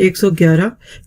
111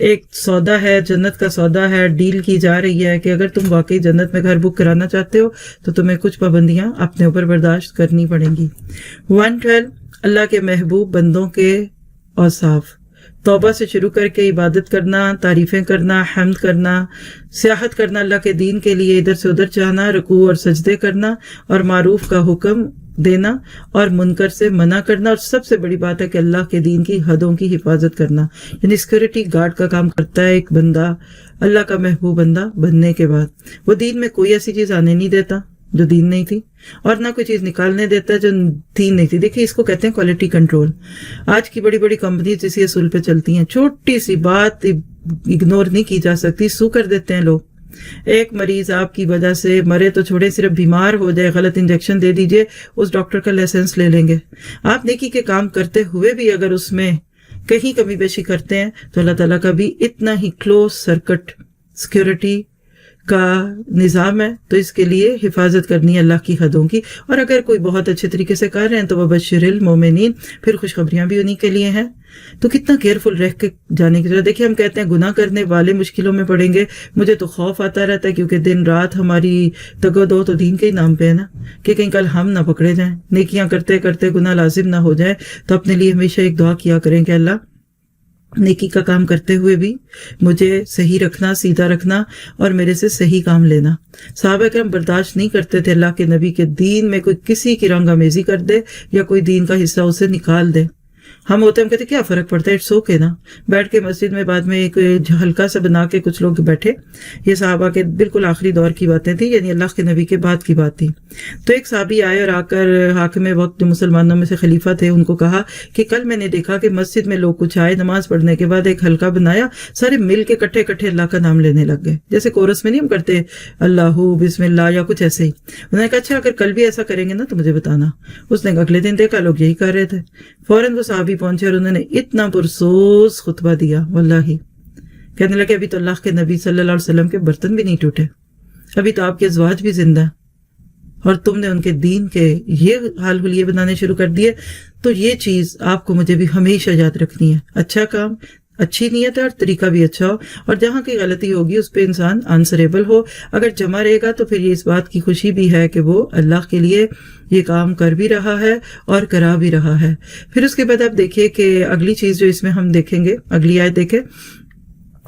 ایک سودا ہے، جنت کا سودا ہے، ڈیل کی جا رہی ہے کہ اگر تم واقعی جنت میں گھر بک کرانا چاہتے ہو تو تمہیں کچھ پابندیاں اپنے اوپر برداشت کرنی پڑیں گی۔ 112 اللہ کے محبوب بندوں کے اوصاف، توبہ سے شروع کر کے عبادت کرنا، تعریفیں کرنا، حمد کرنا، سیاحت کرنا اللہ کے دین کے لیے، ادھر سے ادھر جانا، رکوع اور سجدے کرنا، اور معروف کا حکم دینا اور منکر سے منع کرنا، اور سب سے بڑی بات ہے کہ اللہ کے دین کی حدوں کی حفاظت کرنا، یعنی سیکورٹی گارڈ کا کام کرتا ہے ایک بندہ اللہ کا محبوب بندہ بننے کے بعد۔ وہ دین میں کوئی ایسی چیز آنے نہیں دیتا جو دین نہیں تھی، اور نہ کوئی چیز نکالنے دیتا جو دین نہیں تھی۔ دیکھیں اس کو کہتے ہیں کوالٹی کنٹرول۔ آج کی بڑی بڑی کمپنیز اسی اصول پہ چلتی ہیں، چھوٹی سی بات اگنور نہیں کی جا سکتی، سو کر دیتے ہیں لوگ۔ ایک مریض آپ کی وجہ سے مرے تو چھوڑے، صرف بیمار ہو جائے، غلط انجیکشن دے دیجئے، اس ڈاکٹر کا لائسنس لے لیں گے۔ آپ نیکی کے کام کرتے ہوئے بھی اگر اس میں کہیں کمی بیشی کرتے ہیں تو اللہ تعالیٰ کا بھی اتنا ہی کلوز سرکٹ سیکورٹی کا نظام ہے، تو اس کے لیے حفاظت کرنی ہے اللہ کی حدوں کی۔ اور اگر کوئی بہت اچھے طریقے سے کر رہے ہیں تو وبشر المومنین، پھر خوشخبریاں بھی انہی کے لیے ہیں۔ تو کتنا کیئرفل رہ کے جانے کی ضرورت۔ دیکھیے ہم کہتے ہیں گناہ کرنے والے مشکلوں میں پڑیں گے، مجھے تو خوف آتا رہتا ہے کیونکہ دن رات ہماری تگو دو تو دین کے ہی نام پہ ہے نا، کہ کہیں کل ہم نہ پکڑے جائیں، نیکیاں کرتے کرتے گناہ لازم نہ ہو جائے۔ تو اپنے لیے ہمیشہ ایک دعا کیا کریں کہ اللہ نیکی کا کام کرتے ہوئے بھی مجھے صحیح رکھنا، سیدھا رکھنا، اور میرے سے صحیح کام لینا۔ صحابہ کرام برداشت نہیں کرتے تھے اللہ کے نبی کے دین میں کوئی کسی کی رنگ آمیزی کر دے یا کوئی دین کا حصہ اسے نکال دے۔ ہم ہوتے ہیں، ہم کہتے کیا فرق پڑتا ہے، اٹس اوکے نا، بیٹھ کے مسجد میں بعد میں ایک ہلکا سا بنا کے کچھ لوگ بیٹھے۔ یہ صحابہ کے بالکل آخری دور کی باتیں تھیں، یعنی اللہ کے نبی کے بعد کی بات تھی۔ تو ایک صحابی آئے اور آ کر حاکم وقت جو مسلمانوں میں سے خلیفہ تھے ان کو کہا کہ کل میں نے دیکھا کہ مسجد میں لوگ کچھ آئے، نماز پڑھنے کے بعد ایک ہلکا بنایا، سارے مل کے کٹھے کٹھے اللہ کا نام لینے لگ گئے، جیسے کورس میں نہیں ہم کرتے اللہ بسم اللہ یا کچھ ایسے ہی۔ انہوں نے کہا اچھا اگر کل بھی ایسا کریں گے نا تو مجھے بتانا۔ اس نے اگلے دن دیکھا لوگ یہی کر رہے تھے، فوراً وہ صحابی پہنچے اور انہوں نے اتنا پرسوز خطبہ دیا، واللہ کہنے لگے ابھی تو اللہ کے نبی صلی اللہ علیہ وسلم کے برتن بھی نہیں ٹوٹے، ابھی تو آپ کے ازواج بھی زندہ، اور تم نے ان کے دین کے یہ حال حلیے بنانے شروع کر دیے۔ تو یہ چیز آپ کو مجھے بھی ہمیشہ یاد رکھنی ہے، اچھا کام، اچھی نیت ہے اور طریقہ بھی اچھا ہو، اور جہاں کی غلطی ہوگی اس پہ انسان آنسریبل ہو۔ اگر جمع رہے گا تو پھر یہ اس بات کی خوشی بھی ہے کہ وہ اللہ کے لیے یہ کام کر بھی رہا ہے اور کرا بھی رہا ہے۔ پھر اس کے بعد آپ دیکھیے کہ اگلی چیز جو اس میں ہم دیکھیں گے، اگلی آیت دیکھیں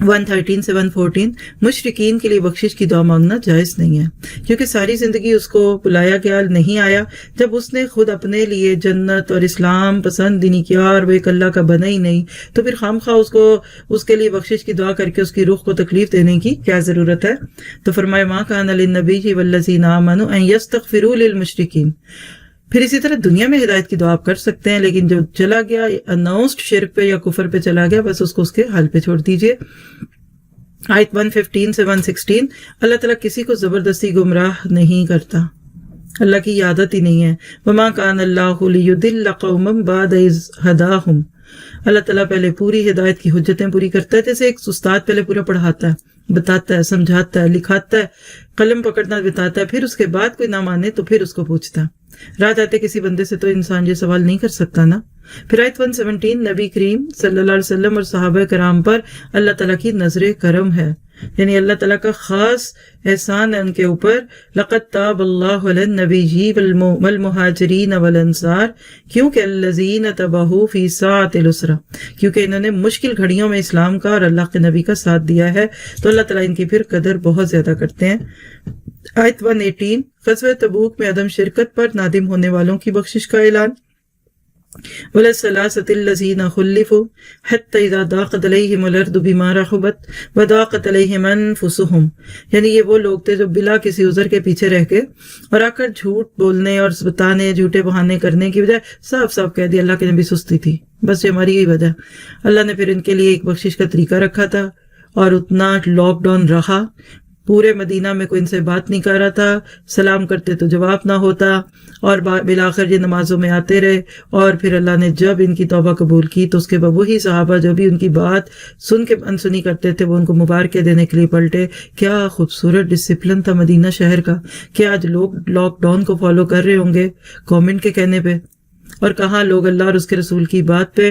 113 سے 114، مشرکین کے لیے بخشش کی دعا مانگنا جائز نہیں ہے، کیونکہ ساری زندگی اس کو بلایا گیا نہیں آیا جب اس نے خود اپنے لیے جنت اور اسلام پسند ہی نہیں کیا اور وہ ایک اللہ کا بنا ہی نہیں، تو پھر خام خواہ اس کے لیے بخشش کی دعا کر کے اس کی روح کو تکلیف دینے کی کیا ضرورت ہے۔ تو فرمایا ما کان للنبی والذین آمنوا ان یستغفروا للمشرکین۔ پھر اسی طرح دنیا میں ہدایت کی دعا آپ کر سکتے ہیں، لیکن جو چلا گیا اناؤنسڈ شرک پہ یا کفر پہ چلا گیا، بس اس کو اس کے حال پہ چھوڑ دیجئے۔ آیت 115 سے 116، اللہ تعالیٰ کسی کو زبردستی گمراہ نہیں کرتا، اللہ کی عادت ہی نہیں ہے۔ وما کان اللہ لیضل قوما بعد اذ ھداھم، اللہ تعالیٰ پہلے پوری ہدایت کی حجتیں پوری کرتا ہے، جیسے ایک استاد پہلے پورا پڑھاتا ہے، بتاتا ہے، سمجھاتا ہے، لکھاتا ہے، قلم پکڑنا بتاتا ہے، پھر اس کے بعد کوئی نہ مانے تو پھر اس کو پوچھتا ہے۔ راہ جاتے کسی بندے سے تو انسان یہ سوال نہیں کر سکتا نا۔ پھر آیت 117، نبی کریم صلی اللہ علیہ وسلم اور صحابہ کرام پر اللہ تعالیٰ کی نظر کرم ہے، یعنی اللہ تعالیٰ کا خاص احسان ہے ان کے اوپر۔ لقد تاب اللہ علی النبی والمہاجرین والانصار، کیونکہ الذین تبعوہ فی ساعۃ العسرہ، کیونکہ انہوں نے مشکل گھڑیوں میں اسلام کا اور اللہ کے نبی کا ساتھ دیا ہے، تو اللہ تعالیٰ ان کی پھر قدر بہت زیادہ کرتے ہیں۔ آیت 118، غزوہ تبوک میں عدم شرکت پر نادم ہونے والوں کی بخشش کا اعلان۔ وَلَلثَّلَاثَةِ الَّذِينَ خُلِّفُوا حَتَّى إِذَا ضَاقَتْ عَلَيْهِمُ الْأَرْضُ بِمَا رَحُبَتْ وَضَاقَتْ عَلَيْهِمْ أَنفُسُهُمْ، یعنی یہ وہ لوگ تھے جو بلا کسی عذر کے پیچھے رہ کے اور آ کر جھوٹ بولنے اور بتانے، جھوٹے بہانے کرنے کی بجائے صاف صاف کہہ دیا اللہ کے نبی سستی تھی، بس یہ ہماری یہی وجہ۔ اللہ نے پھر ان کے لیے ایک بخشش کا طریقہ رکھا تھا، اور اتنا لاک ڈاؤن رہا، پورے مدینہ میں کوئی ان سے بات نہیں کر رہا تھا، سلام کرتے تو جواب نہ ہوتا، اور بالآخر یہ نمازوں میں آتے رہے، اور پھر اللہ نے جب ان کی توبہ قبول کی تو اس کے بعد وہی صحابہ جو بھی ان کی بات سن کے انسنی کرتے تھے وہ ان کو مبارکیں دینے کے لیے پلٹے۔ کیا خوبصورت ڈسپلن تھا مدینہ شہر کا، کہ آج لوگ لاک ڈاؤن کو فالو کر رہے ہوں گے گورنمنٹ کے کہنے پہ، اور کہاں لوگ اللہ اور اس کے رسول کی بات پہ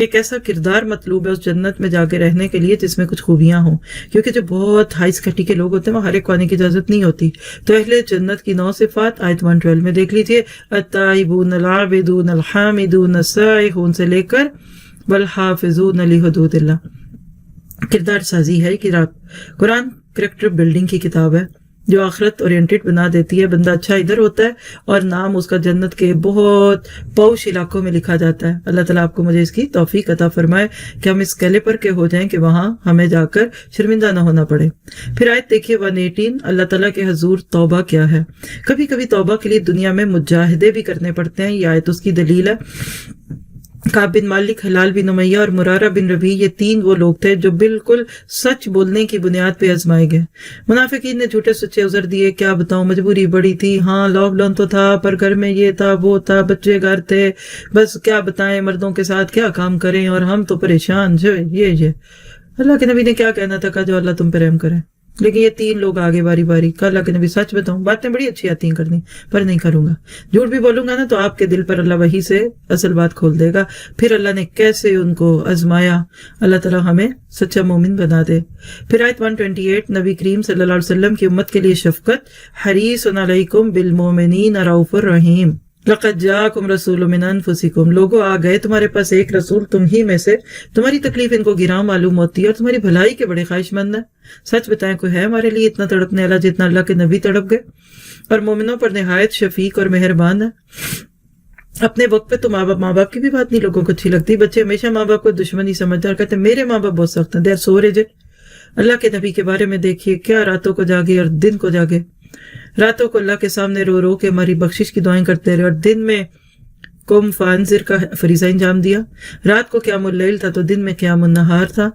ایک ایسا کردار مطلوب ہے اس جنت میں جا کے رہنے کے لیے جس میں کچھ خوبیاں ہوں، کیونکہ جو بہت ہائی اسکٹی کے لوگ ہوتے ہیں وہ ہر ایک کو آنے کی اجازت نہیں ہوتی. تو اہل جنت کی 9 صفات آیت 112 میں دیکھ لیجیے. التائبون العابدون الحامدون السائحون سے لے کر والحافظون لحدود اللہ. کردار سازی ہے کہ قرآن کریکٹر بلڈنگ کی کتاب ہے جو آخرت اورینٹڈ بنا دیتی ہے. بندہ اچھا ادھر ہوتا ہے اور نام اس کا جنت کے بہت پوش علاقوں میں لکھا جاتا ہے. اللہ تعالیٰ آپ کو مجھے اس کی توفیق عطا فرمائے کہ ہم اس کیلیپر کے ہو جائیں کہ وہاں ہمیں جا کر شرمندہ نہ ہونا پڑے. پھر آیت دیکھیے 118. اللہ تعالیٰ کے حضور توبہ کیا ہے. کبھی کبھی توبہ کے لیے دنیا میں مجاہدے بھی کرنے پڑتے ہیں. یہ آیت اس کی دلیل ہے. کعب بن مالک، ہلال بن امیہ اور مرارہ بن ربیع، یہ 3 وہ لوگ تھے جو بالکل سچ بولنے کی بنیاد پہ آزمائے گئے. منافقین نے جھوٹے سچے عذر دیے، کیا بتاؤں مجبوری بڑی تھی، ہاں لاک ڈاؤن تو تھا پر گھر میں یہ تھا وہ تھا، بچے گھر تھے، بس کیا بتائیں مردوں کے ساتھ کیا کام کریں اور ہم تو پریشان جو یہ. اللہ کے نبی نے کیا کہنا تھا کہ جو اللہ تم پہ رحم کرے. لیکن یہ 3 لوگ آگے باری باری کہ اللہ کے نبی سچ بتاؤں باتیں بڑی اچھی آتی ہیں کرنی پر نہیں کروں گا. جھوٹ بھی بولوں گا نا تو آپ کے دل پر اللہ وحی سے اصل بات کھول دے گا. پھر اللہ نے کیسے ان کو آزمایا. اللہ تعالیٰ ہمیں سچا مومن بنا دے. پھر آیت 128. نبی کریم صلی اللہ علیہ وسلم کی امت کے لیے شفقت. حریص علیکم بالمؤمنین رؤوف الرحیم. لقد جاءکم رسول من انفسکم. لوگوں آ گئے تمہارے پاس ایک رسول تم ہی میں سے. تمہاری تکلیف ان کو گراں معلوم ہوتی ہے اور تمہاری بھلائی کے بڑے خواہش مند ہیں. سچ بتائیں کوئی ہے ہمارے لیے اتنا تڑپنے والا جتنا اللہ کے نبی تڑپ گئے. اور مومنوں پر نہایت شفیق اور مہربان ہے. اپنے وقت پہ تو ماں باپ کی بھی بات نہیں لوگوں کو اچھی لگتی. بچے ہمیشہ ماں باپ کو دشمنی سمجھتے اور کہتے ہیں میرے ماں باپ بہت سخت ہیں، دے آر سو ریجڈ. اللہ کے نبی کے بارے میں دیکھیے کیا راتوں کو جاگے اور دن کو جاگے. راتوں کو اللہ کے سامنے رو رو کے ہماری بخشش کی دعائیں کرتے رہے اور دن میں قم فانذر کا فریضہ انجام دیا. رات کو قیام اللیل تھا تو دن میں قیام النہار تھا.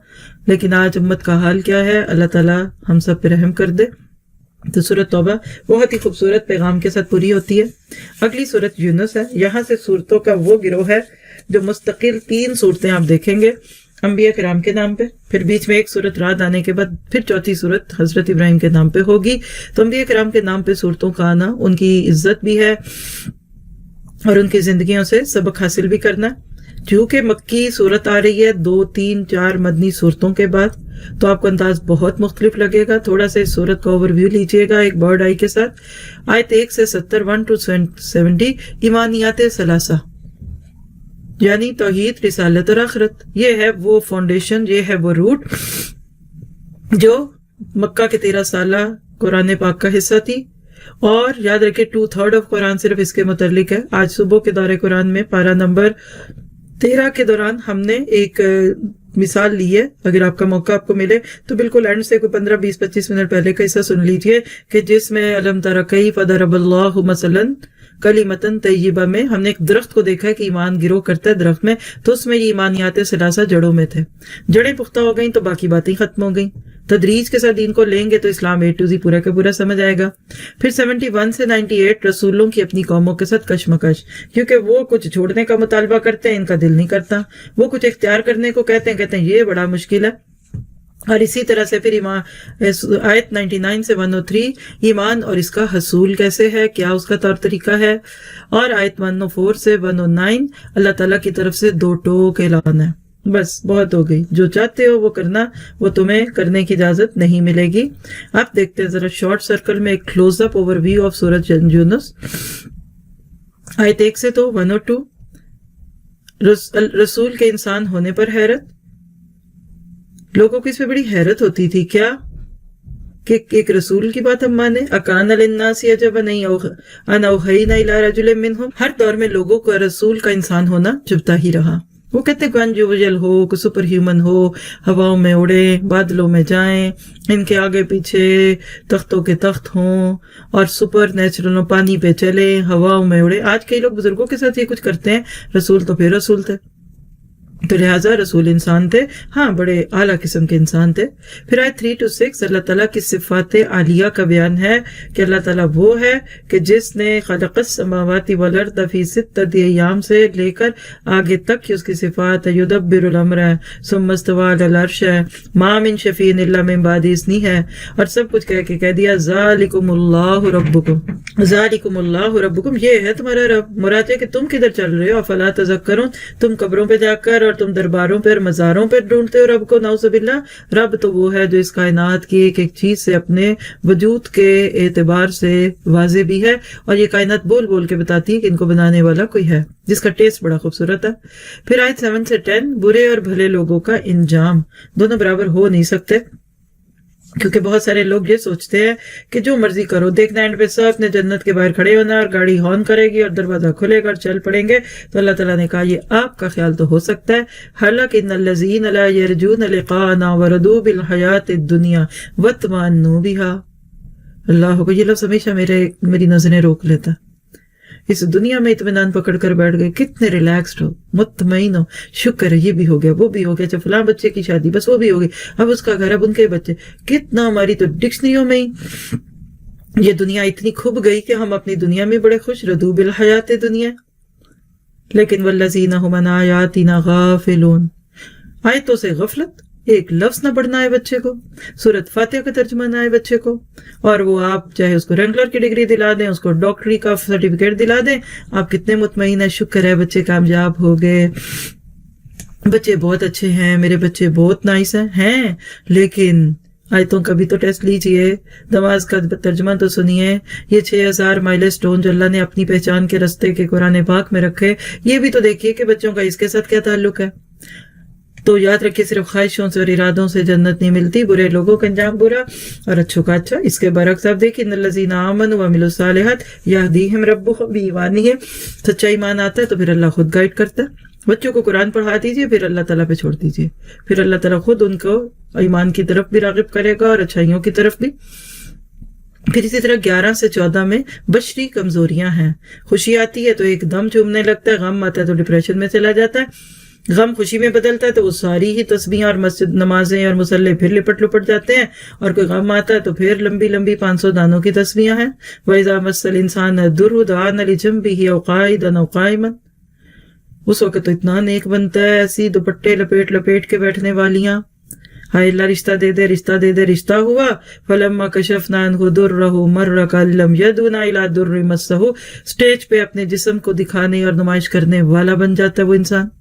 لیکن آج امت کا حال کیا ہے. اللہ تعالیٰ ہم سب پہ رحم کر دے. تو سورۃ توبہ بہت ہی خوبصورت پیغام کے ساتھ پوری ہوتی ہے. اگلی سورۃ یونس ہے. یہاں سے سورتوں کا وہ گروہ ہے جو مستقل 3 سورتیں آپ دیکھیں گے انبیاء کرام کے نام پہ، پھر بیچ میں ایک سورت رات آنے کے بعد پھر چوتھی سورت حضرت ابراہیم کے نام پہ ہوگی. تو انبیاء کرام کے نام پہ سورتوں کا آنا ان کی عزت بھی ہے اور ان کی زندگیوں سے سبق حاصل بھی کرنا. چونکہ مکی صورت آ رہی ہے 2 3 4 مدنی صورتوں کے بعد تو آپ کو انداز بہت مختلف لگے گا. تھوڑا سا اس صورت کا اوور ویو لیجیے گا ایک برڈ آئی کے ساتھ. آیت 1 سے 70 1 to 70 ایمانیات ثلاثہ یعنی توحید، رسالت اور آخرت. یہ ہے وہ فاؤنڈیشن، یہ ہے وہ روٹ جو مکہ کے 13 سالہ قرآن پاک کا حصہ تھی. اور یاد رکھے 2/3 آف قرآن صرف اس کے متعلق ہے. آج صبح کے دورے قرآن میں پارہ نمبر 13 کے دوران ہم نے ایک مثال لی ہے. اگر آپ کا موقع آپ کو ملے تو بالکل اینڈ سے کوئی 15 20 25 منٹ پہلے کا حصہ سن لیجئے کہ جس میں الم تر کیف ضرب اللہ مثلا کلمۃ طیبہ میں ہم نے ایک درخت کو دیکھا ہے کہ ایمان گرو کرتا ہے درخت میں. تو اس میں یہ ایمانیات ثلاثہ جڑوں میں تھے. جڑیں پختہ ہو گئیں تو باقی باتیں ختم ہو گئیں. تدریج کے ساتھ دین کو لیں گے تو اسلام A to Z پورا کا پورا سمجھ آئے گا. پھر 71 سے 98 رسولوں کی اپنی قوموں کے ساتھ کشمکش، کیونکہ وہ کچھ چھوڑنے کا مطالبہ کرتے ہیں ان کا دل نہیں کرتا، وہ کچھ اختیار کرنے کو کہتے ہیں یہ بڑا مشکل ہے. اور اسی طرح سے پھر آیت 99 سے 103 ایمان اور اس کا حصول کیسے ہے، کیا اس کا طور طریقہ ہے. اور آیت 104 سے 109 اللہ تعالیٰ کی طرف سے 2 ٹوک اعلان ہے. بس بہت ہو گئی، جو چاہتے ہو وہ کرنا، وہ تمہیں کرنے کی اجازت نہیں ملے گی. آپ دیکھتے ہیں ذرا شارٹ سرکل میں ایک close up over view of سورۃ یونس. آیت 1 سے تو 102 رسول کے انسان ہونے پر حیرت. لوگوں کو اس پہ بڑی حیرت ہوتی تھی کیا کہ ایک رسول کی بات ہم مانے. اکان للناس عجبا ان اوحینا الی رجل منہم. ہر دور میں لوگوں کو رسول کا انسان ہونا چبھتا ہی رہا. وہ کہتے کوئی انجویجل ہو، کوئی سپر ہیومن ہو، ہواؤں میں اڑے، بادلوں میں جائیں، ان کے آگے پیچھے تختوں کے تخت ہوں اور سپر نیچرل پانی پہ چلے، ہواؤں میں اڑے. آج کئی لوگ بزرگوں کے ساتھ یہ کچھ کرتے ہیں. رسول تو پھر رسول تھے، تو لہٰذا رسول انسان تھے، ہاں بڑے اعلیٰ قسم کے انسان تھے. پھر آیت 3 to 6 اللہ تعالیٰ کی صفات عالیہ کا بیان ہے کہ اللہ تعالیٰ وہ ہے کہ جس نے خلق السماوات والارض فی 6 ایام سے لے کر آگے تک کی اس کی صفات ہے. یدبر الامر ہے، ثم استوی علی العرش ہے، ما من شفیع الا من بعد اذنہ ہے، اور سب کچھ کہہ دیا ذالکم اللہ ربکم، ذالکم اللہ ربکم، یہ ہے تمہارا رب. مراد ہے کہ تم کدھر چل رہے ہو، افلا تذکرون، تم قبروں پہ جا کر اور تم درباروں پر مزاروں پر ڈھونڈتے ہو رب کو، نعوذ باللہ۔ رب تو وہ ہے جو اس کائنات کی ایک ایک چیز سے اپنے وجود کے اعتبار سے واضح بھی ہے، اور یہ کائنات بول بول کے بتاتی ہے کہ ان کو بنانے والا کوئی ہے جس کا ٹیسٹ بڑا خوبصورت ہے۔ پھر آیت 7 سے 10، برے اور بھلے لوگوں کا انجام دونوں برابر ہو نہیں سکتے، کیونکہ بہت سارے لوگ یہ سوچتے ہیں کہ جو مرضی کرو، دیکھنا اینڈ پہ سب نے جنت کے باہر کھڑے ہونا اور گاڑی ہارن کرے گی اور دروازہ کھلے گا اور چل پڑیں گے۔ تو اللہ تعالیٰ نے کہا یہ آپ کا خیال تو ہو سکتا ہے، حالانکہ ان الذین لا یرجون لقاءنا ورضوا بالحیاۃ الدنیا واطمأنوا بها۔ اللہ کو یہ لفظ ہمیشہ میری نظریں روک لیتا، اس دنیا میں اطمینان پکڑ کر بیٹھ گئے، کتنے ریلیکسڈ ہو، مطمئن ہو، شکر ہے یہ بھی ہو گیا، وہ بھی ہو گیا، جب فلاں بچے کی شادی بس وہ بھی ہو گئی، اب اس کا گھر، اب ان کے بچے، کتنا ہماری تو ڈکشنریوں میں ہی یہ دنیا اتنی کھب گئی کہ ہم اپنی دنیا میں بڑے خوش، رضوا بالحیات دنیا، لیکن والذین هم عن آیاتنا غافلون، آیتوں سے غفلت، ایک لفظ نہ پڑھنا ہے بچے کو، سورۃ فاتحہ کا ترجمہ نہ ہے بچے کو، اور وہ آپ چاہے اس کو رینگولر کی ڈگری دلا دیں، اس کو ڈاکٹری کا سرٹیفکیٹ دلا دیں، آپ کتنے مطمئن ہیں، شکر ہے بچے کامیاب ہو گئے، بچے بہت اچھے ہیں، میرے بچے بہت نائس ہیں، لیکن آیتوں کا بھی تو ٹیسٹ لیجئے، نماز کا ترجمہ تو سنیے، یہ 6000 مائل سٹون جو اللہ نے اپنی پہچان کے رستے کے قرآن پاک میں رکھے، یہ بھی تو دیکھیے کہ بچوں کا اس کے ساتھ کیا تعلق ہے۔ تو یاد رکھیے صرف خواہشوں سے اور ارادوں سے جنت نہیں ملتی، برے لوگوں کا انجام برا اور اچھوں کا اچھا۔ اس کے برعکس آپ دیکھیں، ان الذین آمنوا وعملوا الصالحات یہدیہم ربہم بایمانہم، سچا ایمان آتا ہے تو پھر اللہ خود گائیڈ کرتا ہے۔ بچوں کو قرآن پڑھا دیجئے، پھر اللہ تعالیٰ پہ چھوڑ دیجئے، پھر اللہ تعالیٰ خود ان کو ایمان کی طرف بھی راغب کرے گا اور اچھائیوں کی طرف بھی۔ پھر اسی طرح 11 سے 14 میں بشری کمزوریاں ہیں، خوشی آتی ہے تو ایک دم چومنے لگتا ہے، غم آتا ہے تو ڈپریشن میں چلا جاتا ہے، غم خوشی میں بدلتا ہے تو وہ ساری ہی تسبیحیں اور مسجد نمازیں اور مصلے پھر لپٹ جاتے ہیں، اور کوئی غم آتا ہے تو پھر لمبی لمبی 500 دانوں کی تسبیحیں ہیں۔ وَإِذَا مَسَّ الْإِنسَانَ الضُّرُّ دَعَانَا لِجَنبِهِ أَوْ قَاعِدًا أَوْ قَائِمًا، اس وقت تو اتنا نیک بنتا ہے، ایسی دوپٹے لپیٹ لپیٹ کے بیٹھنے والیاں، ہائے اللہ رشتہ دے دے رشتہ دے دے، رشتہ ہوا، فَلَمَّا كَشَفْنَا عَنْهُ ضُرَّهُ مَرَّ كَأَن لَّمْ يَدْعُنَا إِلَىٰ ضُرٍّ مَسَّهُ، سٹیج پہ اپنے جسم کو دکھانے اور نمائش کرنے والا بن جاتا ہے وہ انسان،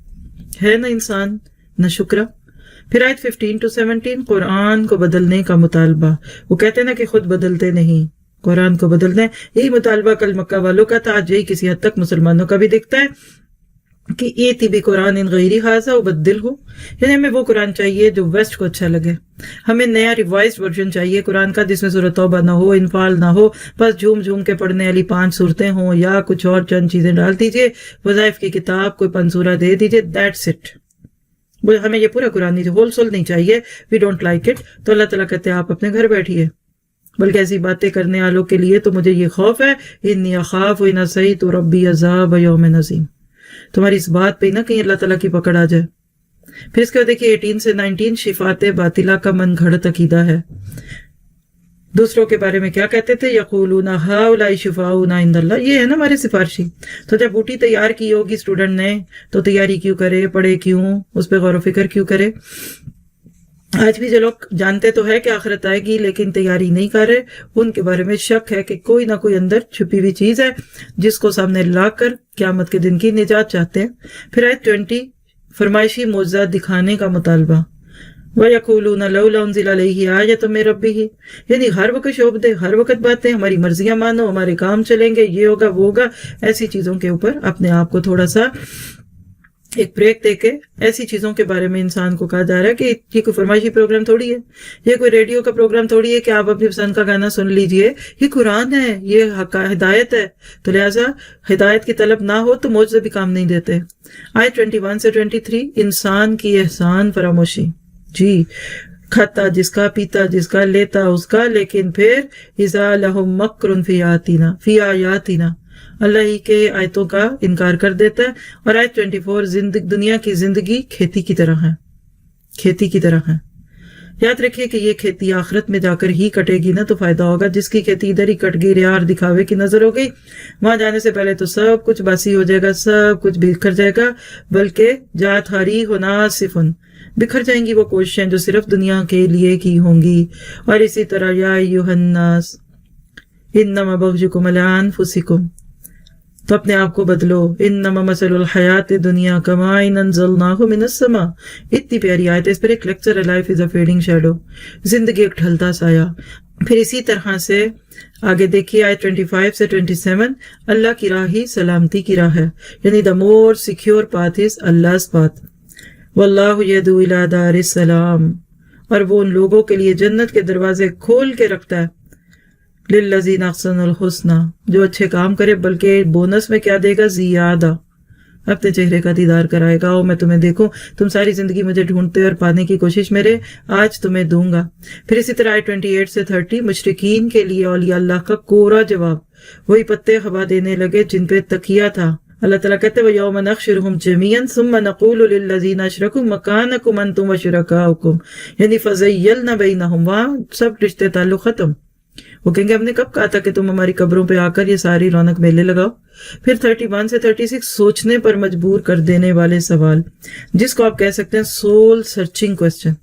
ہے نہ انسان نہ شکرہ۔ پھر آیت 15 to 17، قرآن کو بدلنے کا مطالبہ، وہ کہتے ہیں نا کہ خود بدلتے نہیں، قرآن کو بدلنا ہے، یہی مطالبہ کل مکہ والوں کا تھا، آج یہی کسی حد تک مسلمانوں کا بھی دکھتا ہے کہ ایتی بھی قرآن ان غیری حاضہ ابدل ہو، یعنی ہمیں وہ قرآن چاہیے جو ویسٹ کو اچھا لگے، ہمیں نیا ریوائزڈ ورژن چاہیے قرآن کا جس میں سورۃ توبہ نہ ہو، انفال نہ ہو، بس جھوم جھوم کے پڑھنے والی 5 صورتیں ہوں، یا کچھ اور چند چیزیں ڈال دیجئے، وظائف کی کتاب کوئی 5 سورہ دے دیجئے، دیٹس اٹ، ہمیں یہ پورا قرآن نہیں، ہول سول نہیں چاہیے، وی ڈونٹ لائک اٹ۔ تو اللہ تعالیٰ کہتے ہیں آپ اپنے گھر بیٹھیے، بلکہ ایسی باتیں کرنے والوں کے لیے تو مجھے یہ خوف ہے، انی اخاف ان عصیت ربی عذاب یوم عظیم، تمہاری اس بات پہ نہ کہیں اللہ تعالیٰ کی پکڑ آ جائے۔ پھر اس کے بعد دیکھیے 18 سے 19، شفات باطلہ کا من گھڑت عقیدہ ہے، دوسروں کے بارے میں کیا کہتے تھے، یقولون ہؤلاء شفاؤنا عند اللہ، یہ ہے نا ہمارے سفارشی۔ تو جب بوٹی تیار کی ہوگی اسٹوڈنٹ نے تو تیاری کیوں کرے، پڑھے کیوں، اس پہ غور و فکر کیوں کرے۔ آج بھی جو لوگ جانتے تو ہے کہ آخرت آئے گی لیکن تیاری نہیں کر رہے، ان کے بارے میں شک ہے کہ کوئی نہ کوئی اندر چھپی ہوئی چیز ہے جس کو سامنے لا کر قیامت کے دن کی نجات چاہتے ہیں۔ پھر آیت 20، فرمائشی معجزات دکھانے کا مطالبہ، وَيَقُولُونَ لَوْلَا أُنزِلَ عَلَيْهِ آیَةٌ مِّن رَبِّهِ، یعنی ہر وقت شوب دے، ہر وقت باتیں، ہماری مرضیاں مانو، ہمارے کام چلیں گے، یہ ہوگا وہ ہوگا، ایسی چیزوں کے اوپر اپنے آپ کو تھوڑا سا ایک بریک دے کے، ایسی چیزوں کے بارے میں انسان کو کہا جا رہا ہے کہ یہ کوئی فرمائشی پروگرام تھوڑی ہے، یہ کوئی ریڈیو کا پروگرام تھوڑی ہے کہ آپ اپنی پسند کا گانا سن لیجئے، یہ قرآن ہے، یہ ہدایت ہے، تو لہٰذا ہدایت کی طلب نہ ہو تو معجزے بھی کام نہیں دیتے۔ آیت 21 سے 23، انسان کی احسان فراموشی، جی کھاتا جس کا، پیتا جس کا، لیتا اس کا، لیکن پھر اذا لہم مکر فی آیاتنا، اللہ ہی کے آیتوں کا انکار کر دیتا ہے۔ اور آیت 24، دنیا کی زندگی کھیتی کی طرح ہے، کھیتی کی طرح ہے، یاد رکھیے کہ یہ کھیتی آخرت میں جا کر ہی کٹے گی نا تو فائدہ ہوگا، جس کی کھیتی ادھر ہی کٹ گئی، ریار دکھاوے کی نظر ہو گئی، وہاں جانے سے پہلے تو سب کچھ باسی ہو جائے گا، سب کچھ بکھر جائے گا، بلکہ جات ہاری ہونا صفن، بکھر جائیں گی وہ کوششیں جو صرف دنیا کے لیے کی ہوں گی۔ اور اسی طرح یا ایھا الناس انما بغیکم علی انفسکم، تو اپنے آپ کو بدلو. انما مثل الحیات دنیا کماء انزلناہ من السماء. اتنی پیاری آیت ہے، اس پر ایک لیکچر ہے، life is a feeding shadow, زندگی ایک ڈھلتا سایہ. پھر اسی طرح سے آگے دیکھیے آیت 25 سے 27، اللہ کی راہ ہی سلامتی کی راہ ہے، یعنی the more secure path is Allah's path. واللہ یدعو الی دار السلام، اور وہ ان لوگوں کے لیے جنت کے دروازے کھول کے رکھتا ہے. للذین احسنوا الحسنی، جو اچھے کام کرے، بلکہ بونس میں کیا دے گا؟ زیادہ، اپنے چہرے کا دیدار کرائے گا. میں تمہیں دیکھوں، تم ساری زندگی مجھے ڈھونڈتے اور پانے کی کوشش میرے، آج تمہیں دوں گا. پھر اسی طرح 28 سے 30، مشرکین کے لیے اولیاء اللہ کا کورا جواب، وہی پتے ہوا دینے لگے جن پہ تکیہ تھا. اللہ تعالیٰ کہتے ہیں وَيَوْمَ نَحْشُرُهُمْ جَمِيعًا ثُمَّ نَقُولُ لِلَّذِينَ أَشْرَكُوا مَكَانَكُمْ أَنْتُمْ وَشُرَكَاؤُكُمْ، یعنی فَزَيَّلْنَا بَيْنَهُمْ، وہاں سب رشتے تعلق ختم. وہ کہیں گے ہم نے کب کہا تھا کہ تم ہماری قبروں پہ آ کر یہ ساری رونق میلے لگاؤ. پھر 31 سے 36، سوچنے پر مجبور کر دینے والے سوال، جس کو آپ کہہ سکتے ہیں سول سرچنگ کوسچن،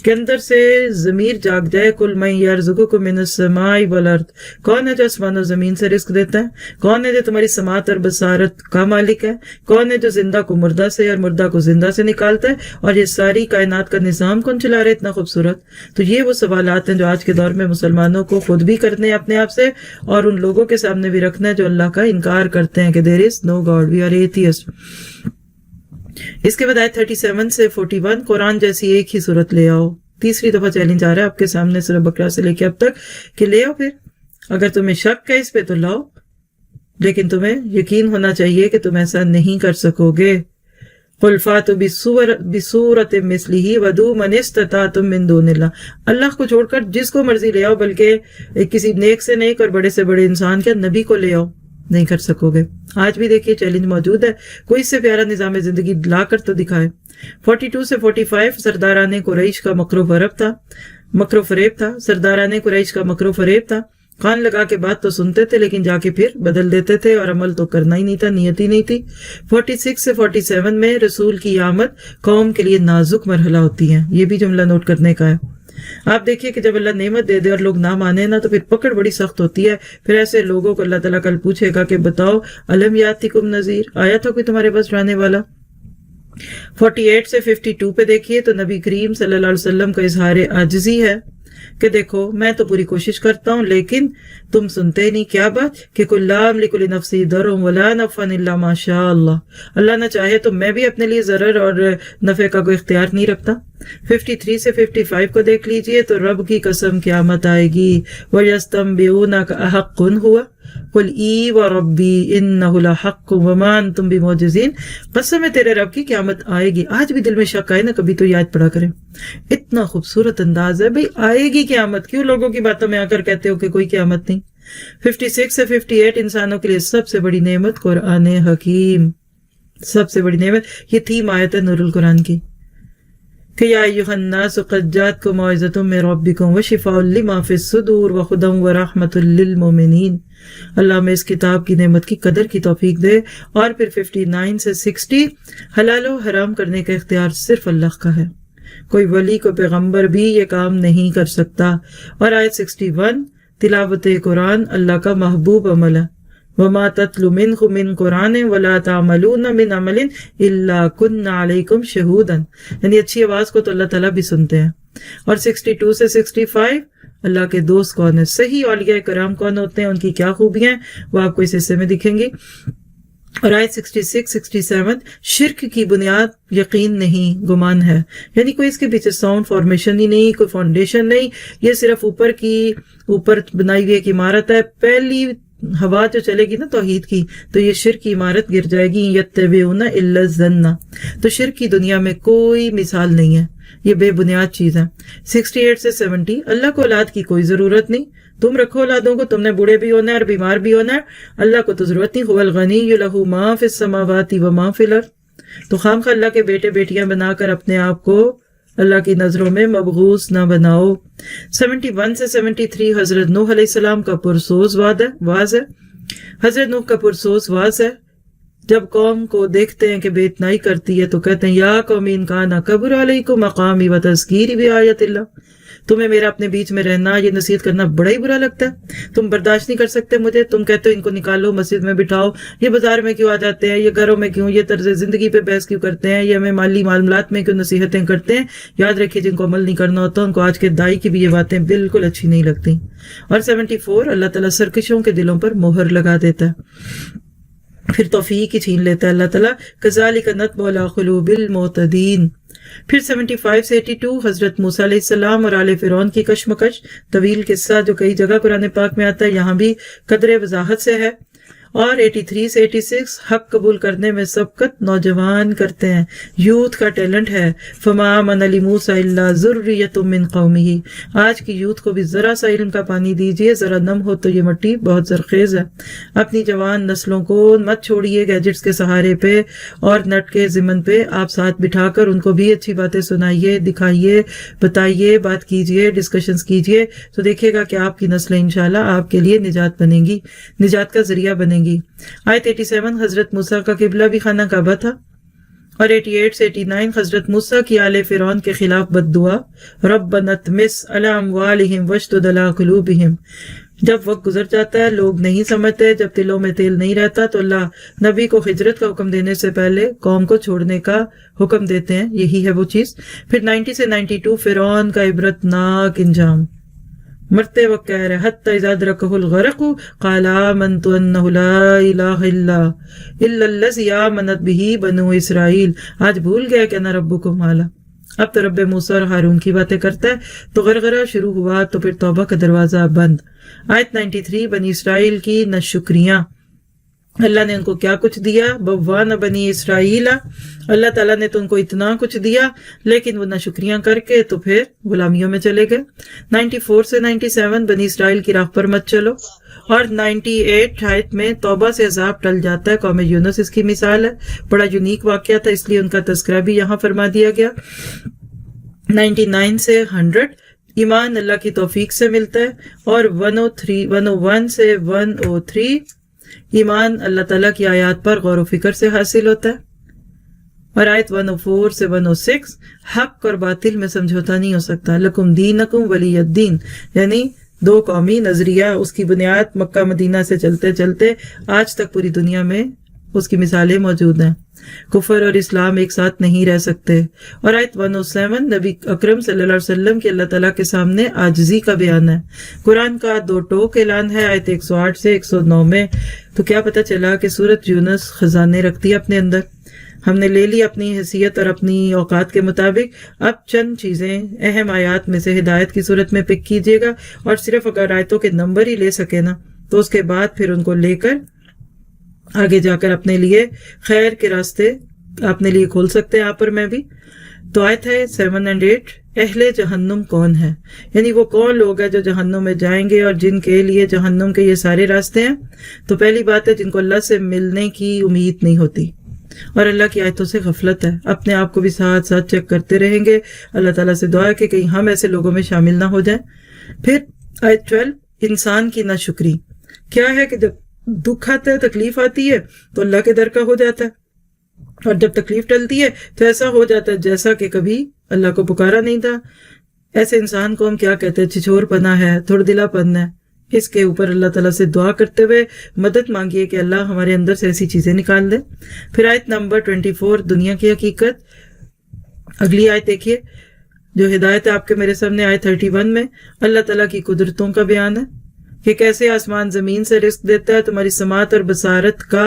کے اندر سے ضمیر جاگ جائے. کل من یرزقکم من السماء والارض، کون ہے جو آسمان و زمین سے رزق دیتا ہے؟ کون ہے جو تمہاری سماعت اور بصارت کا مالک ہے؟ کون ہے جو زندہ کو مردہ سے اور مردہ کو زندہ سے نکالتا ہے؟ اور یہ ساری کائنات کا نظام کون چلا رہا ہے اتنا خوبصورت؟ تو یہ وہ سوالات ہیں جو آج کے دور میں مسلمانوں کو خود بھی کرنے ہیں اپنے آپ سے، اور ان لوگوں کے سامنے بھی رکھنا ہے جو اللہ کا انکار کرتے ہیں کہ there is no God, we are atheist. اس کے بعد آیت 37 سے 41، قرآن جیسی ایک ہی صورت لے آؤ. تیسری دفعہ چیلنج آ رہا ہے آپ کے سامنے سورہ بقرہ سے لے کے اب تک کہ لے آؤ. پھر اگر تمہیں شک ہے اس پہ تو لاؤ، لیکن تمہیں یقین ہونا چاہیے کہ تم ایسا نہیں کر سکو گے. قُلْ فَأْتُوا بِسُورَةٍ مِثْلِهِ وَادْعُوا مَنِ اسْتَطَعْتُم مِّن دُونِ اللَّهِ. اللہ کو چھوڑ کر جس کو مرضی لے آؤ، بلکہ کسی نیک سے نیک اور بڑے سے بڑے انسان کے نبی کو لے آؤ، نہیں کر سکو گے. آج بھی دیکھیے چیلنج موجود ہے، کوئی اس سے پیارا نظام زندگی لا کر تو دکھائے. 42 سے 45، سرداران قریش کا مکر و فریب تھا. سرداران قریش کا مکر و فریب تھا. کان لگا کے بات تو سنتے تھے لیکن جا کے پھر بدل دیتے تھے، اور عمل تو کرنا ہی نہیں تھا، نیت ہی نہیں تھی. 46 سے 47 میں رسول کی آمد قوم کے لیے نازک مرحلہ ہوتی ہے. یہ بھی جملہ نوٹ کرنے کا ہے. آپ دیکھیے کہ جب اللہ نعمت دے دے اور لوگ نہ مانے نا، تو پھر پکڑ بڑی سخت ہوتی ہے. پھر ایسے لوگوں کو اللہ تعالیٰ کل پوچھے گا کہ بتاؤ الم یاتکم نذیر، آیا تھا کوئی تمہارے پاس ڈرانے والا؟ 48 سے 52 پہ دیکھیے تو نبی کریم صلی اللہ علیہ وسلم کا اظہار عاجزی ہے کہ دیکھو میں تو پوری کوشش کرتا ہوں لیکن تم سنتے نہیں. کیا بات کہ کل لا املک لنفسی ضرا ولا نفعا الا ما شاء اللہ، اللہ نہ چاہے تو میں بھی اپنے لیے ضرر اور نفع کا کوئی اختیار نہیں رکھتا. 53 سے 55 کو دیکھ لیجئے تو رب کی قسم قیامت آئے گی. وَيَسْتَنبِئُونَكَ أَحَقٌّ هُوَ قُلْ إِي وَرَبِّي إِنَّهُ لَحَقٌّ وَمَا أَنْتُمْ بِمُعْجِزِينَ. قسم ہے تیرے رب کی، قیامت آئے گی. آج بھی دل میں شک آئے نا کبھی تو یاد پڑا کریں، اتنا خوبصورت انداز ہے. بھئی آئے گی قیامت، کیوں لوگوں کی باتوں میں آ کر کہتے ہو کہ کوئی قیامت نہیں؟ 56 سے 58، انسانوں کے لیے سب سے بڑی نعمت قرآن حکیم، سب سے بڑی نعمت. یہ تھیم آیت ہے نور القرآن کی کہ یا ایھا الناس قد جاءتکم موعظۃ من ربکم وشفاء لما فی الصدور وہدی ورحمۃ للمؤمنین. اللہ میں اس کتاب کی نعمت کی قدر کی توفیق دے. اور پھر 59 سے 60، حلال و حرام کرنے کا اختیار صرف اللہ کا ہے، کوئی ولی کو پیغمبر بھی یہ کام نہیں کر سکتا. اور آیت 61، تلاوت قرآن اللہ کا محبوب عمل ہے. وَمَا تَتْلُو مِنْهُ مِنْ قُرْآنٍ وَلَا تَعْمَلُونَ مِنْ عَمَلٍ إِلَّا كُنَّا عَلَيْكُمْ شَهُودًا، یعنی اچھی آواز کو تو اللہ تعالیٰ بھی سنتے ہیں. اور 62 سے 65، اللہ کے دوست کون ہیں، صحیح اولیاء کرام کون ہوتے ہیں، ان کی کیا خوبیاں ہیں، وہ آپ کو اس حصے میں دکھیں گی. اور آیت 66 67، شرک کی بنیاد یقین نہیں گمان ہے، یعنی کوئی اس کے پیچھے ساؤنڈ فارمیشن ہی نہیں، کوئی فاؤنڈیشن نہیں، یہ صرف اوپر بنائی ہوئی ایک عمارت ہے. پہلی ہوا جو چلے گی نا توحید کی تو یہ شرک کی عمارت گر جائے گی. یتبعون الا الظن، تو شرک کی دنیا میں کوئی مثال نہیں ہے، یہ بے بنیاد چیز ہے. 68 سے 70، اللہ کو اولاد کی کوئی ضرورت نہیں، تم رکھو اولادوں کو، تم نے بوڑھے بھی ہونا ہے اور بیمار بھی ہونا ہے، اللہ کو تو ضرورت نہیں. هو الغنی لہ ما فی السماوات و ما فی الارض. تو خام خواہ اللہ کے بیٹے بیٹیاں بنا کر اپنے آپ کو اللہ کی نظروں میں مبغوث نہ بناؤ. 71 سے 73، حضرت نوح علیہ السلام کا پرسوز واز ہے. حضرت نوح کا پرسوز واز ہے. جب قوم کو دیکھتے ہیں کہ بے اتنائی کرتی ہے تو کہتے ہیں یا قوم ان کان کبر علیکم مقامی و تذکیری بآیات اللہ تمہیں میرا اپنے بیچ میں رہنا، یہ نصیحت کرنا بڑا ہی برا لگتا ہے؟ تم برداشت نہیں کر سکتے مجھے؟ تم کہتے ہو ان کو نکالو، مسجد میں بٹھاؤ، یہ بازار میں کیوں آ جاتے ہیں، یہ گھروں میں کیوں، یہ طرز زندگی پہ بحث کیوں کرتے ہیں، یہ ہمیں مالی معاملات میں کیوں نصیحتیں کرتے ہیں؟ یاد رکھیے جن کو عمل نہیں کرنا ہوتا ان کو آج کے دائی کی بھی یہ باتیں بالکل اچھی نہیں لگتی۔ اور 74 اللہ تعالیٰ سرکشوں کے دلوں پر مہر لگا دیتا ہے، پھر توفیق ہی چھین لیتا ہے اللہ تعالیٰ، کذالک نطبع علی قلوب المعتدین۔ پھر 75 سے 82 حضرت موسیٰ علیہ السلام اور آل فرعون کی کشمکش، طویل قصہ جو کئی جگہ قرآن پاک میں آتا ہے، یہاں بھی قدر وضاحت سے ہے۔ اور 83 سے 86 حق قبول کرنے میں سبقت نوجوان کرتے ہیں، یوتھ کا ٹیلنٹ ہے۔ فما من لموسیٰ الا ذریۃ من قومہ، آج کی یوتھ کو بھی ذرا سا علم کا پانی دیجئے، ذرا نم ہو تو یہ مٹی بہت زرخیز ہے۔ اپنی جوان نسلوں کو مت چھوڑیے گیجٹس کے سہارے پہ اور نٹ کے ضمن پہ، آپ ساتھ بٹھا کر ان کو بھی اچھی باتیں سنائیے، دکھائیے، بتائیے، بات کیجئے، ڈسکشنز کیجئے، تو دیکھے گا کہ آپ کی نسلیں انشاءاللہ آپ کے لیے نجات بنیں گی، نجات کا ذریعہ بنیں گی۔ آیت 87 حضرت موسیٰ کا قبلہ بھی خانہ کعبہ تھا۔ اور 88 سے 89 حضرت موسیٰ کی آل فرعون کے خلاف بد دعا، ربنا اطمس علی اموالہم واشدد علی قلوبہم۔ جب وقت گزر جاتا ہے، لوگ نہیں سمجھتے، جب دلوں میں تیل نہیں رہتا، تو اللہ نبی کو ہجرت کا حکم دینے سے پہلے قوم کو چھوڑنے کا حکم دیتے ہیں، یہی ہے وہ چیز۔ پھر 90 سے 92 فرعون کا عبرت ناک انجام، مرتے وقت کہہ رہے حتی اذا ادرکہ الغرق قال آمنت انہ لا الہ الا الذی آمنت بہ بنو اسرائیل، آج بھول گیا کہ انا ربکم اعلی۔ اب تو رب موسیٰ اور ہارون کی باتیں کرتا ہے، تو غرغرہ شروع ہوا تو پھر توبہ کا دروازہ بند۔ آیت 93 بنی اسرائیل کی ناشکریاں، اللہ نے ان کو کیا کچھ دیا، بوان بنی اسرائیل، اللہ تعالیٰ نے تو ان کو اتنا کچھ دیا، لیکن وہ ناشکریاں کر کے تو پھر غلامیوں میں چلے گئے۔ 94 سے 97 بنی اسرائیل کی راہ پر مت چلو، اور 98 آیت میں توبہ سے عذاب ٹل جاتا ہے، قوم یونس اس کی مثال ہے، بڑا یونیک واقعہ تھا اس لیے ان کا تذکرہ بھی یہاں فرما دیا گیا۔ 99 سے 100 ایمان اللہ کی توفیق سے ملتا ہے، اور 101 سے 103 ایمان اللہ تعالیٰ کی آیات پر غور و فکر سے حاصل ہوتا ہے، اور آیت 104 سے 106 حق اور باطل میں سمجھوتا نہیں ہو سکتا، لکم دینکم ولی الدین، یعنی دو قومی نظریہ، اس کی بنیاد مکہ مدینہ سے چلتے چلتے آج تک پوری دنیا میں اس کی مثالیں موجود ہیں، کفر اور اسلام ایک ساتھ نہیں رہ سکتے۔ اور آیت 107 نبی اکرم صلی اللہ علیہ وسلم کے اللہ تعالیٰ کے سامنے عاجزی کا بیان ہے۔ قرآن کا دو ٹوک اعلان ہے آیت 108 سے 109 میں۔ تو کیا پتہ چلا کہ سورۃ یونس خزانے رکھتی ہے اپنے اندر، ہم نے لے لی اپنی حیثیت اور اپنی اوقات کے مطابق۔ اب چند چیزیں اہم آیات میں سے ہدایت کی صورت میں پک کیجیے گا، اور صرف اگر آیتوں کے نمبر ہی لے سکے نا تو اس کے بعد پھر ان کو لے کر آگے جا کر اپنے لیے خیر کے راستے اپنے لیے کھول سکتے ہیں آپ اور میں بھی۔ تو آیت ہے 7 اور 8، اہل جہنم کون ہے، یعنی وہ کون لوگ ہیں جو جہنم میں جائیں گے اور جن کے لیے جہنم کے یہ سارے راستے ہیں۔ تو پہلی بات ہے جن کو اللہ سے ملنے کی امید نہیں ہوتی اور اللہ کی آیتوں سے غفلت ہے، اپنے آپ کو بھی ساتھ ساتھ چیک کرتے رہیں گے، اللہ تعالیٰ سے دعا ہے کہ کہیں ہم ایسے لوگوں میں شامل نہ ہو جائیں۔ پھر آیت 12 انسان کی ناشکری، کیا ہے کہ جب دکھ آتا ہے، تکلیف آتی ہے تو اللہ کے در کا ہو جاتا ہے، اور جب تکلیف ٹلتی ہے تو ایسا ہو جاتا ہے جیسا کہ کبھی اللہ کو پکارا نہیں تھا۔ ایسے انسان کو ہم کیا کہتے ہیں، چھچور پنا ہے، تھوڑ دلا پن ہے۔ اس کے اوپر اللہ تعالیٰ سے دعا کرتے ہوئے مدد مانگیے کہ اللہ ہمارے اندر سے ایسی چیزیں نکال دے۔ پھر آیت نمبر 24 دنیا کی حقیقت، اگلی آیت دیکھیے جو ہدایت ہے آپ کے میرے سامنے، آیت 31 میں اللہ تعالیٰ کی قدرتوں کا بیان ہے کہ کیسے آسمان زمین سے رزق دیتا ہے، تمہاری سماعت اور بصارت کا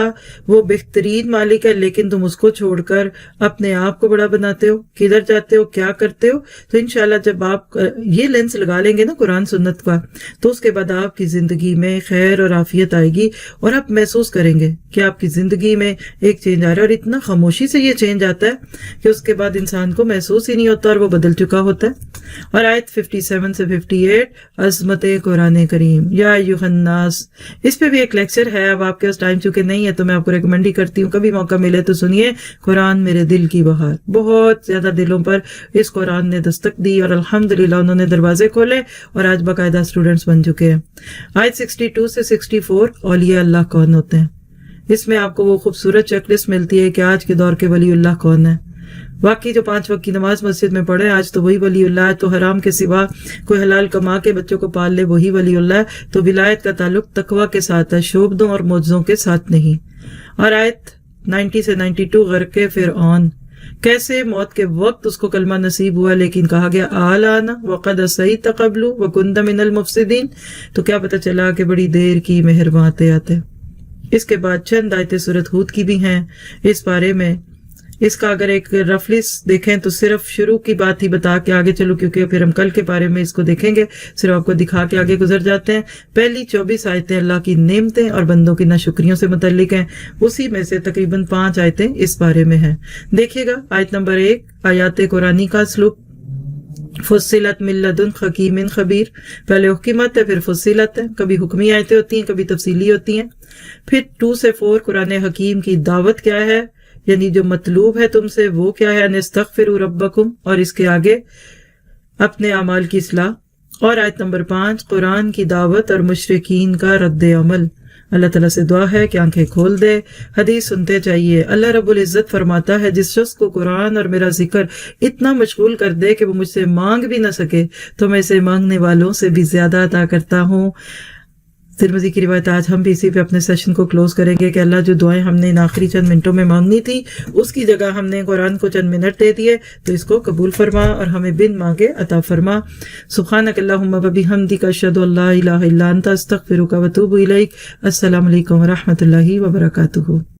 وہ بہترین مالک ہے، لیکن تم اس کو چھوڑ کر اپنے آپ کو بڑا بناتے ہو، کدھر جاتے ہو، کیا کرتے ہو۔ تو انشاءاللہ جب آپ یہ لینس لگا لیں گے نا قرآن سنت کا، تو اس کے بعد آپ کی زندگی میں خیر اور عافیت آئے گی، اور آپ محسوس کریں گے کہ آپ کی زندگی میں ایک چینج آ رہا ہے، اور اتنا خاموشی سے یہ چینج آتا ہے کہ اس کے بعد انسان کو محسوس ہی نہیں ہوتا اور وہ بدل چکا ہوتا ہے۔ اور آیت 57 سے 58 عظمت قرآن کریم، یا ایھا الناس، اس پہ بھی ایک لیکچر ہے، اب آپ کے پاس ٹائم چونکہ نہیں ہے تو میں آپ کو ریکمینڈ ہی کرتی ہوں، کبھی موقع ملے تو سنیے۔ قرآن میرے دل کی بہار، بہت زیادہ دلوں پر اس قرآن نے دستک دی، اور الحمدللہ انہوں نے دروازے کھولے اور آج باقاعدہ اسٹوڈنٹس بن چکے ہیں۔ آیت 62 سے 64 اولیاء اللہ کون ہوتے ہیں، اس میں آپ کو وہ خوبصورت چیک لسٹ ملتی ہے کہ آج کے دور کے ولی اللہ کون ہے۔ واقعی جو 5 وقت کی نماز مسجد میں پڑھے آج تو وہی ولی اللہ ہے، تو حرام کے سوا کوئی حلال کما کے بچوں کو پال لے وہی ولی اللہ ہے۔ تو ولایت کا تعلق تقوی کے ساتھ ہے، شعبدوں اور معجزوں کے ساتھ نہیں۔ اور آیت 90 سے 92 غرق فرعون، کیسے موت کے وقت اس کو کلمہ نصیب ہوا لیکن کہا گیا آلانا وقد عصیت قبل وکنت من المفسدین، تو کیا پتہ چلا کہ بڑی دیر کی مہرباں آتے آتے۔ اس کے بعد چند آیتیں سورۃ ہود کی بھی ہیں اس بارے میں۔ اس کا اگر ایک رفلی دیکھیں تو صرف شروع کی بات ہی بتا کے آگے چلو، کیونکہ پھر ہم کل کے بارے میں اس کو دیکھیں گے، صرف آپ کو دکھا کے آگے گزر جاتے ہیں۔ پہلی 24 آیتیں اللہ کی نعمتیں اور بندوں کی ناشکریوں سے متعلق ہیں، اسی میں سے تقریباً 5 آیتیں اس بارے میں ہیں۔ دیکھیے گا آیت نمبر 1 آیات قرآنی کا اسلوب، فصلت من لدن حکیم خبیر، پہلے حکمت ہے پھر فصلت ہے، کبھی حکمی آیتیں ہوتی ہیں کبھی تفصیلی ہوتی ہیں۔ پھر 2 سے 4 قرآن حکیم کی دعوت کیا ہے، یعنی جو مطلوب ہے تم سے وہ کیا ہے، انستغفروا ربکم، اور اس کے آگے اپنے اعمال کی اصلاح۔ اور آیت نمبر 5 قرآن کی دعوت اور مشرکین کا رد عمل۔ اللہ تعالیٰ سے دعا ہے کہ آنکھیں کھول دے، حدیث سنتے چاہیے۔ اللہ رب العزت فرماتا ہے جس شخص کو قرآن اور میرا ذکر اتنا مشغول کر دے کہ وہ مجھ سے مانگ بھی نہ سکے تو میں اسے مانگنے والوں سے بھی زیادہ عطا کرتا ہوں۔ ترمذی کی روایت۔ آج ہم بھی اسی پہ اپنے سیشن کو کلوز کریں گے کہ اللہ جو دعائیں ہم نے ان آخری چند منٹوں میں مانگنی تھی اس کی جگہ ہم نے قرآن کو چند منٹ دے دیے، تو اس کو قبول فرما اور ہمیں بن مانگے عطا فرما۔ سبحانک اللہم و بحمدک، اشہد ان لا الہ الا انت، استغفرک و اتوب الیک۔ السلام علیکم و رحمۃ اللہ وبرکاتہ۔